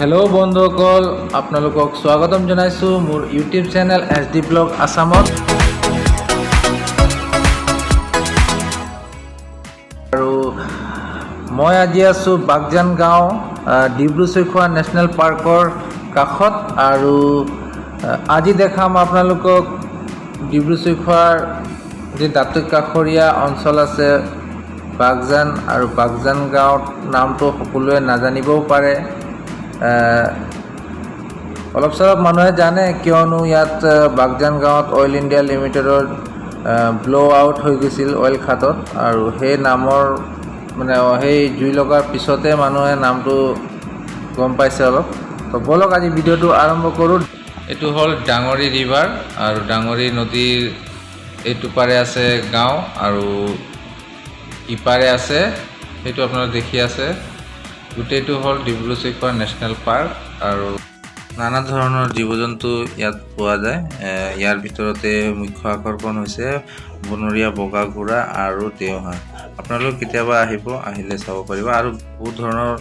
Hello' বন্ধুসকল, আপোনালোকক স্বাগতম জনাইছোঁ মোৰ ইউটিউব চেনেল SD ব্লগ আসামত। আৰু মই আজি আছোঁ বাগজান গাঁও ডিব্ৰু-চৈখোৱা নেশ্যনেল পাৰ্কৰ কাষত। আৰু আজি দেখাম আপোনালোকক ডিব্ৰু-চৈখোৱাৰ যি দাঁতি কাষৰীয়া অঞ্চল আছে বাগজান, আৰু বাগজান গাঁৱত নামটো সকলোৱে নাজানিবও পাৰে। অলপ চলপ মানুহে জানে, কিয়নো ইয়াত বাগজান গাঁৱত অইল ইণ্ডিয়া লিমিটেডৰ ব্ল' আউট হৈ গৈছিল অইল খাটত, আৰু সেই নামৰ সেই জুই লগাৰ পিছতে মানুহে নামটো গম পাইছে অলপ। তো বলক আজি ভিডিঅ'টো আৰম্ভ কৰোঁ। এইটো হ'ল ডাঙৰি ৰিভাৰ, আৰু ডাঙৰি নদীৰ এইটো পাৰে আছে গাঁও, আৰু ইপাৰে আছে সেইটো আপোনালোকে দেখি আছে। গোটেইটো হ'ল ডিব্ৰু-চৈখোৱা নেশ্যনেল পাৰ্ক, আৰু নানা ধৰণৰ জীৱ জন্তু ইয়াত পোৱা যায়। ইয়াৰ ভিতৰতে মুখ্য আকৰ্ষণ হৈছে বনৰীয়া বগা ঘোঁৰা আৰু দেওহাঁহ। আপোনালোক কেতিয়াবা আহিলে চাব পাৰিব, আৰু বহুত ধৰণৰ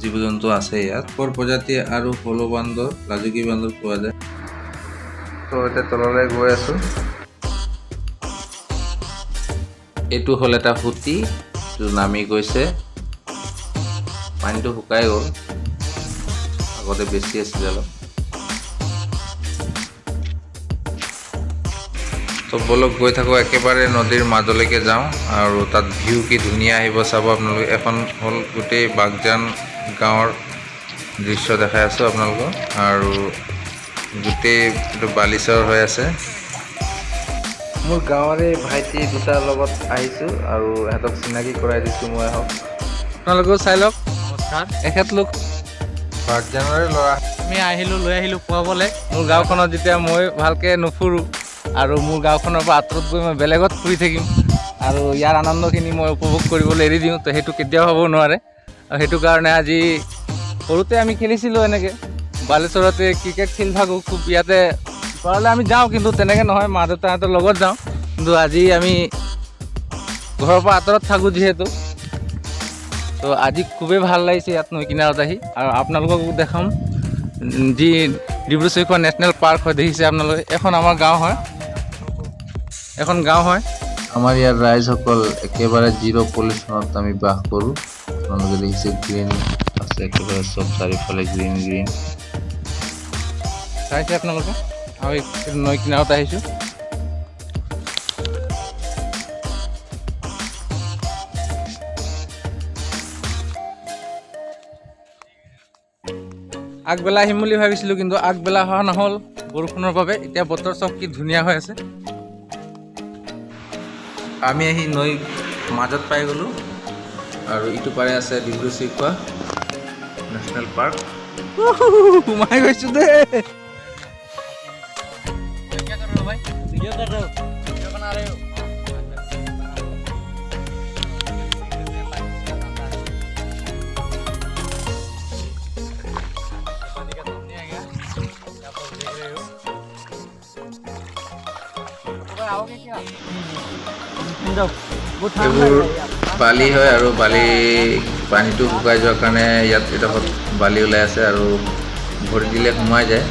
জীৱ জন্তু আছে ইয়াত। প্ৰজাতি আৰু হলৌ বান্দৰ, লাজুকী বান্দৰ পোৱা যায়। তো এতিয়া তললৈ গৈ আছোঁ। এইটো হ'ল এটা সুঁতি, যিটো নামি গৈছে। পানীটো শুকাই গ'ল, আগতে বেছি আছিলে অলপ। তো বলক গৈ থাকোঁ, একেবাৰে নদীৰ মাজলৈকে যাওঁ, আৰু তাত ভিউ কি ধুনীয়া আহিব চাব আপোনালোকে। এখন হ'ল গোটেই বাগজান গাঁৱৰ দৃশ্য দেখাই আছোঁ আপোনালোকক, আৰু গোটেই এইটো বালিচৰ হৈ আছে। মোৰ গাঁৱৰে ভাইটি দুটাৰ লগত আহিছোঁ, আৰু সিহঁতক চিনাকি কৰাই দিছোঁ মই। হওক আপোনালোকেও চাই লওক। এখেতলোক বাগজানৰে ল'ৰা। আমি লৈ আহিলোঁ খুৱাবলৈ। মোৰ গাঁওখনত যেতিয়া মই ভালকৈ নুফুৰোঁ, আৰু মোৰ গাঁওখনৰ পৰা আঁতৰত গৈ মই বেলেগত ফুৰি থাকিম, আৰু ইয়াৰ আনন্দখিনি মই উপভোগ কৰিবলৈ এৰি দিওঁ, তো সেইটো কেতিয়াও হ'ব নোৱাৰে। আৰু সেইটো কাৰণে আজি সৰুতে আমি খেলিছিলোঁ এনেকৈ বালেশ্বৰতে ক্ৰিকেট খেলি থাকোঁ খুব। ইয়াতে ঘৰলৈ আমি যাওঁ, কিন্তু তেনেকৈ নহয়, মা দেউতাহঁতৰ লগত যাওঁ। কিন্তু আজি আমি ঘৰৰ পৰা আঁতৰত থাকোঁ যিহেতু, তো আজি খুবেই ভাল লাগিছে ইয়াত নৈ কিনাৰত আহি। আৰু আপোনালোককো দেখাম যি ডিব্ৰু-চৈখোৱা নেশ্যনেল পাৰ্ক হয়, দেখিছে আপোনালোকে। এখন আমাৰ গাঁও হয়, এখন গাঁও হয়। আমাৰ ইয়াৰ ৰাইজসকল একেবাৰে জিৰ' পলিউশ্যনত আমি বাস কৰোঁ। আপোনালোকে দেখিছে গ্ৰীণ আছে, একেবাৰে চব চাৰিওফালে গ্ৰীণ গ্ৰীণ চাইছে আপোনালোকে। আমি নৈ কিনাৰত আহিছোঁ। আগবেলা আহিম বুলি ভাবিছিলোঁ, কিন্তু আগবেলা হোৱা নহ'ল বৰষুণৰ বাবে। এতিয়া বতৰ চব কি ধুনীয়া হৈ আছে। আমি আহি নৈ মাজত পাই গ'লোঁ, আৰু ইটো পাৰে আছে ডিব্ৰু-চৈখোৱা নেশ্যনেল পাৰ্ক। সোমাই গৈছোঁ দেই। এইবোৰ বালি হয়, আৰু পানীটো শুকাই যোৱাৰ কাৰণে ইয়াত এডোখৰত বালি ওলাই আছে, আৰু ভৰি দিলে সোমাই যায়।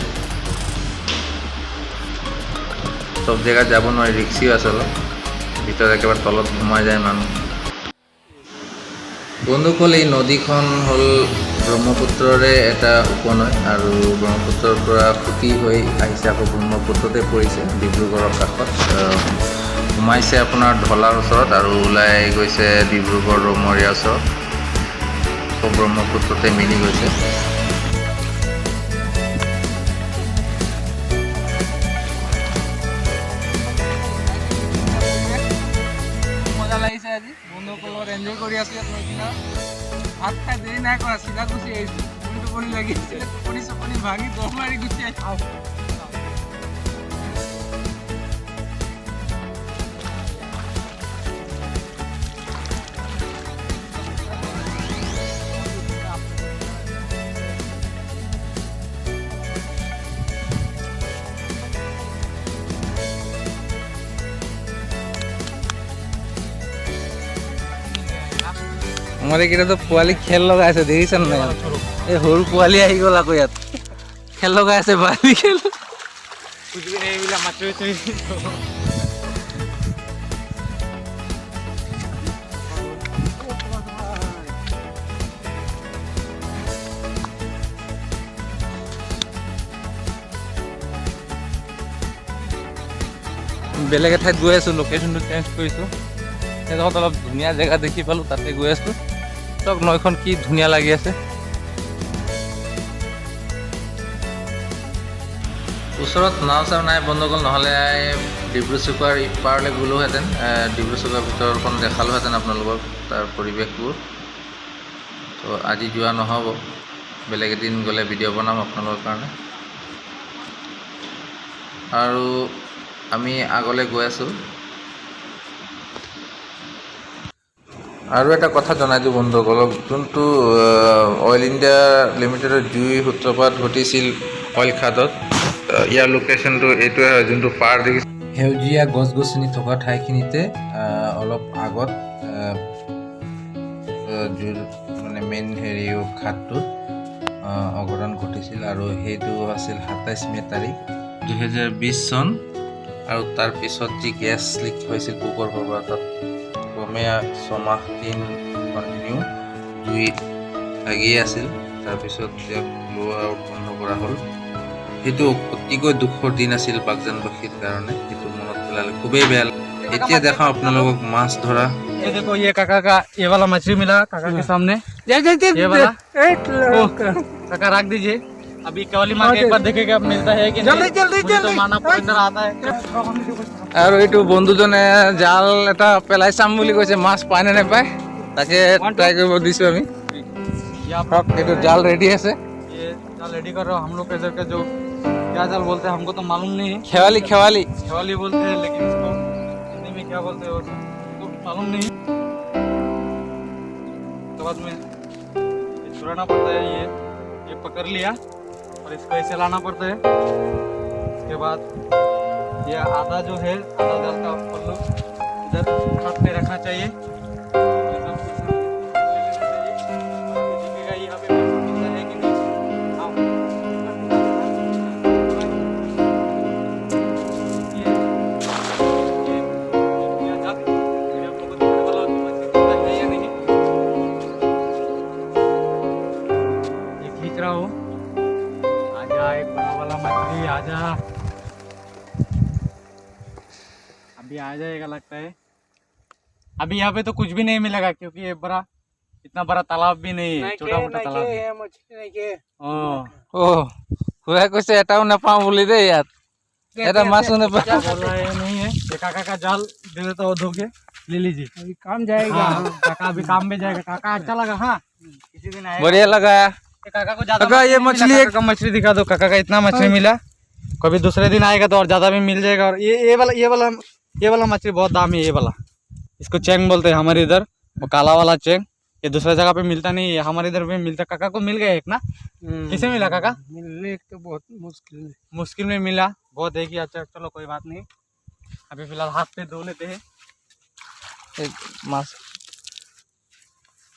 চব জেগাত যাব নোৱাৰি, ৰিক্সিও আছে অলপ। ভিতৰত একেবাৰে তলত সোমাই যায় মানুহ। বন্ধুসকল, এই নদীখন হ'ল ব্ৰহ্মপুত্ৰৰে এটা উপনৈ, আৰু ব্ৰহ্মপুত্ৰৰ পৰা ফুটি হৈ আহিছে, আকৌ ব্ৰহ্মপুত্ৰতে পৰিছে ডিব্ৰুগড়ৰ কাষত। সোমাইছে আপোনাৰ ঢলাৰ ওচৰত, আৰু ওলাই গৈছে ডিব্ৰুগড় ৰমৰীয়া ওচৰত। চব ব্ৰহ্মপুত্ৰতে মিলি গৈছে। মজা লাগিছে আজি বন্ধুসকলৰ লগত এনজয় কৰি আছোঁ ইয়াত নৈ কিনাৰত। ভাত খাই দেৰি নাই কৰা, চিধা গুচি আহিছোঁ। টোপনি লাগিছিলে, টোপনি ভাঙি দম মাৰি গুচি আহিছোঁ। আমাৰ এখানে তো পোৱালি খেল লগাইছে, দেখিছেন না? এই সৰু পোৱালি আহি গ'ল আকৌ ইয়াত খেল লগাই আছে বালি খেল कुछ भी नहीं मिला मछली বেলেগ এঠাইত গৈ আছোঁ লোকেশ্যনটো চেঞ্জ কৰিছোঁ সেইডোখৰত অলপ ধুনীয়া জেগা দেখি পালোঁ তাতে গৈ আছোঁ চাওক নৈখন কি ধুনীয়া লাগি আছে ওচৰত নাও চাও নাই বন্ধুসকল নহ'লে ডিব্ৰু চৈখোৱাৰ ইপাৰলৈ গ'লোহেঁতেন ডিব্ৰু চৈখোৱাৰ ভিতৰখন দেখালোহেঁতেন আপোনালোকক তাৰ পৰিৱেশবোৰ তো আজি যোৱা নহ'ব বেলেগ এদিন গ'লে ভিডিঅ' বনাম আপোনালোকৰ কাৰণে আৰু আমি আগলৈ গৈ আছোঁ আৰু এটা কথা জনাই দিওঁ বন্ধুসকলক যোনটো অইল ইণ্ডিয়া লিমিটেডৰ জুই সূত্ৰপাত ঘটিছিল অইল খাদত ইয়াৰ লোকেশ্যনটো এইটোৱে হয় যোনটো পাৰ দেখিছে সেউজীয়া গছ গছনি থকা ঠাইখিনিতে অলপ আগত জুইৰ মানে মেইন হেৰি খাদটোত অঘটন ঘটিছিল আৰু সেইটো আছিল ২৭ মে' তাৰিখ ২০২০ চন আৰু তাৰপিছত যি গেছ লিক হৈছিল পোকৰ পৰা তাত ক্ৰমে ৬ মাহ দিন কণ্টিনিউ জুই লাগিয়ে আছিল তাৰপিছত ইয়াক ব্ল' আউট বন্ধ কৰা হ'ল সেইটো অতিকৈ দুখৰ দিন আছিল বাগজানবাসীৰ কাৰণে সেইটো মনত পেলালে খুবেই বেয়া এতিয়া দেখাওঁ আপোনালোকক মাছ ধৰা ये देखो ये काका का ये वाला मछली मिला काका के सामने ये वाला काका रख दीजिए अभी कवली मार के एक बार देखेगा मिलता है कि जल्दी जल्दी तो माना अंदर आता है আৰু এইটো বন্ধুজনে জাল এটা পেলাই চাম বুলি কৈছে মাছ পায় নে নাপায় তাকে ট্ৰাই কৰিব দিছোঁ আমি এইটো জাল ৰেডি আছে ये जाल रेडी कर रहा हूँ हम लोग इधर का जो क्या जाल बोलते हैं हमको तो मालूम नहीं है খেৱালি খেৱালি खेवाली बोलते हैं लेकिन इसको हिंदी में क्या बोलते हैं उसको मालूम नहीं उसके बाद में ये छुड़ाना पड़ता है ये पकड़ लिया और इसको ऐसे लाना पड़ता है उसके बाद ये आधा जो है आधा जाल का पल्लू इधर हाथ पे रखना चाहिए यहाँ पे मिलता है कि नहीं हाँ। ये जाल ये आप लोगों को दिखने वाला मछली मिलता है या नहीं ये खींच रहा हूँ आजा एक बड़ा वाला मछली आजा अभी आ जाएगा लगता है अभी यहाँ पे तो कुछ भी नहीं मिलेगा क्योंकि ये बड़ा इतना बड़ा तालाब भी नहीं है छोटा मोटा तालाब है খুৰাই কৈছে এটাও নাপাওঁ বুলি দেই ইয়াত এটা মাছো নাপাওঁ क्या बोल रहा है ये नहीं है ये काका का जाल दे देता हो धो के ले लीजिए अभी काम जाएगा काका अभी काम में जाएगा काका अच्छा लगा हाँ किसी दिन आएगा बढ़िया लगा ये काका को ज्यादा काका, ये मछली का मछली दिखा दो काका का इतना मछली मिला कभी दूसरे दिन आएगा तो और ज्यादा भी मिल जाएगा और ये वाला मछली बहुत दामी है ये वाला इसको चेंग बोलते हैं हमारे इधर वो काला वाला चेंग ये दूसरे जगह पे मिलता नहीं है हमारे इधर भी मिलता काका को मिल गया एक ना किसे मिला काका मिलने तो बहुत मुश्किल में मिला बहुत है कि अच्छा चलो कोई बात नहीं अभी फिलहाल हाथ पे धो लेते हैं মাছ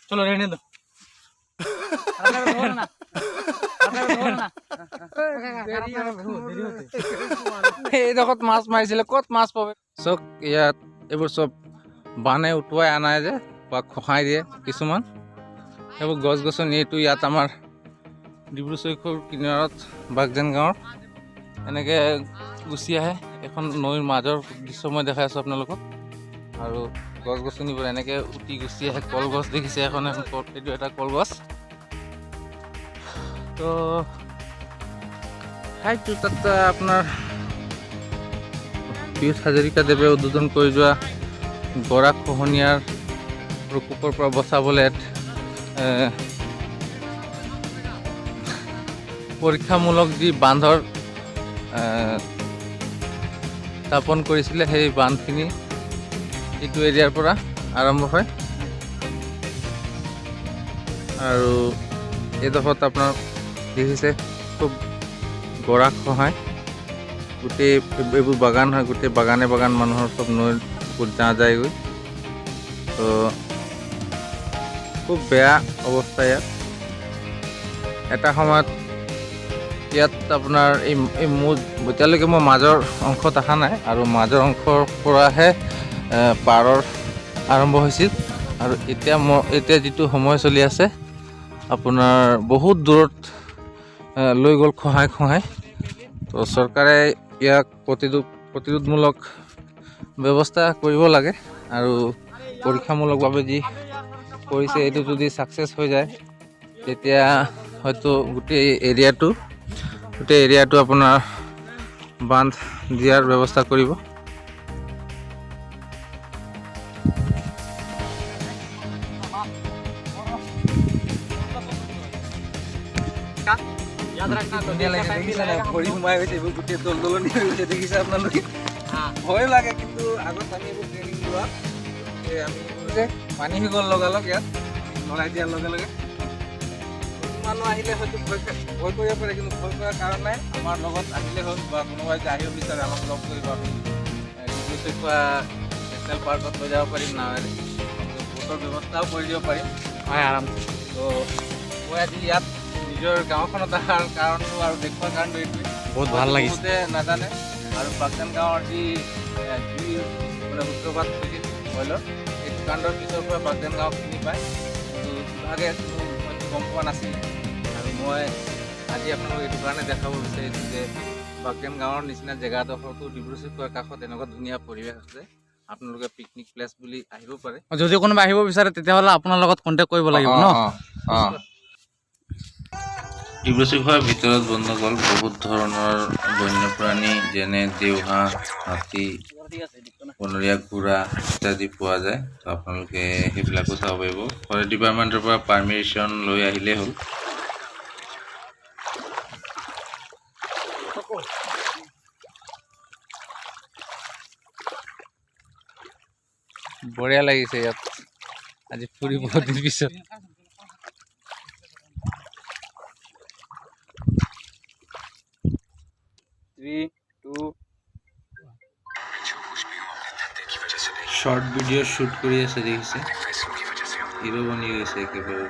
चलो रहने दो এইডোখৰত মাছ মাৰিছিলে ক'ত মাছ পাবে চব ইয়াত এইবোৰ চব বানে উটুৱাই আনাই যে বা খহাই দিয়ে কিছুমান সেইবোৰ গছ গছনি এইটো ইয়াত আমাৰ ডিব্ৰু চৈখোৱাৰ কিনাৰত বাগজান গাঁৱৰ এনেকৈ গুচি আহে এখন নৈৰ মাজৰ দৃশ্য মই দেখাই আছোঁ আপোনালোকক আৰু গছ গছনিবোৰ এনেকৈ উটি গুচি আহে কলগছ দেখিছে এখন এইটো এটা কলগছ তো ঠাইটো তাত আপোনাৰ পীয়ুষ হাজৰিকাদেৱে উদ্বোধন কৰি যোৱা গৰা খহনীয়াৰ প্ৰকোপৰ পৰা বচাবলৈ পৰীক্ষামূলক যি বান্ধৰ স্থাপন কৰিছিলে সেই বান্ধখিনি এইটো এৰিয়াৰ পৰা আৰম্ভ হয় আৰু এইডোখৰত আপোনাৰ দেখিছে খুব গৰা খহায় গোটেই এইবোৰ বাগান হয় গোটেই বাগানে বাগান মানুহৰ চব নৈৰ যা যায়গৈ তো খুব বেয়া অৱস্থা ইয়াত এটা সময়ত ইয়াত আপোনাৰ এই মোৰ এতিয়ালৈকে মই মাজৰ অংশত অহা নাই, আৰু মাজৰ অংশৰ পৰাহে পাৰৰ আৰম্ভ হৈছিল। আৰু এতিয়া যিটো সময় চলি আছে আপোনাৰ বহুত দূৰত লৈ গ'ল খহাই। তো চৰকাৰে ইয়াক প্ৰতিৰোধমূলক ব্যৱস্থা কৰিব লাগে, আৰু পৰীক্ষামূলকভাৱে যি কৰিছে এইটো যদি ছাকচেছ হৈ যায় তেতিয়া হয়তো গোটেই এৰিয়াটো আপোনাৰ বান্ধ দিয়াৰ ব্যৱস্থা কৰিব। ধুনীয়া লাগে দেখিছা নাই, ভৰি সোমাই গৈছে, এইবোৰ গোটেই দলদলনি হৈ গৈছে, দেখিছে আপোনালোকে। ভয় লাগে, কিন্তু আগত আমি এইবোৰ ট্ৰেইনিং লোৱা আমি যে পানী হৈ গ'ল লগালগ ইয়াত লগাই দিয়াৰ লগে লগে মানুহ আহিলে হয়তো ভয় কৰিব পাৰে, কিন্তু ভয় কৰাৰ কাৰণ নাই। আমাৰ লগত আহিলে হ'ল, বা কোনোবাই যে আহিব বিচাৰে আমাক লগ কৰিব, আমি ডিব্ৰুচৈখোৱা নেশ্যনেল পাৰ্কত লৈ যাব পাৰিম নাৱেৰে, বোটৰ ব্যৱস্থাও কৰি দিব পাৰিম। হয় আৰাম। তো মই আজি ইয়াত নিজৰ গাঁওখনত অহাৰ কাৰণটো আৰু দেখুৱাৰ কাৰণটো এইটোৱে, বহুত ভাল লাগিছে। বহুতে নাজানে। আৰু বাগজান গাঁৱৰ যি জুই মানে সূত্ৰপাত হৈছিল অইলৰ, সেইটো কাণ্ডৰ পিছৰ পৰা বাগজান গাঁও চিনি পায়, কিন্তু ইভাগে হয়তো গম পোৱা নাছিল। আৰু মই আজি আপোনালোকক এইটো কাৰণে দেখাব বিচাৰিছোঁ যে বাগজান গাঁৱৰ নিচিনা জেগাডোখৰতো ডিব্ৰুচৈখোৱাৰ কাষত এনেকুৱা ধুনীয়া পৰিৱেশ আছে, আপোনালোকে পিকনিক প্লেচ বুলি আহিব পাৰে। যদি কোনোবা আহিব বিচাৰে তেতিয়াহ'লে আপোনাৰ লগত কণ্টেক্ট কৰিব লাগিব ন? ডিব্ৰুচৈখোৱাৰ ভিতৰত বন্ধুসকল বহুত ধৰণৰ বন্যপ্ৰাণী যেনে দেওহাঁহ, হাতী, বনৰীয়া ঘোঁৰা ইত্যাদি পোৱা যায়। তো আপোনালোকে সেইবিলাকো চাব পাৰিব। ফৰেষ্ট ডিপাৰ্টমেণ্টৰ পৰা পাৰ্মিশ্যন লৈ আহিলেই হ'ল। বঢ়িয়া লাগিছে ইয়াত আজি ফুৰি বহুত দিন পিছত। শৰ্ট ভিডিঅ' শ্বুট কৰি আছে দেখিছে, হিৰো বনি গৈছে একেবাৰে।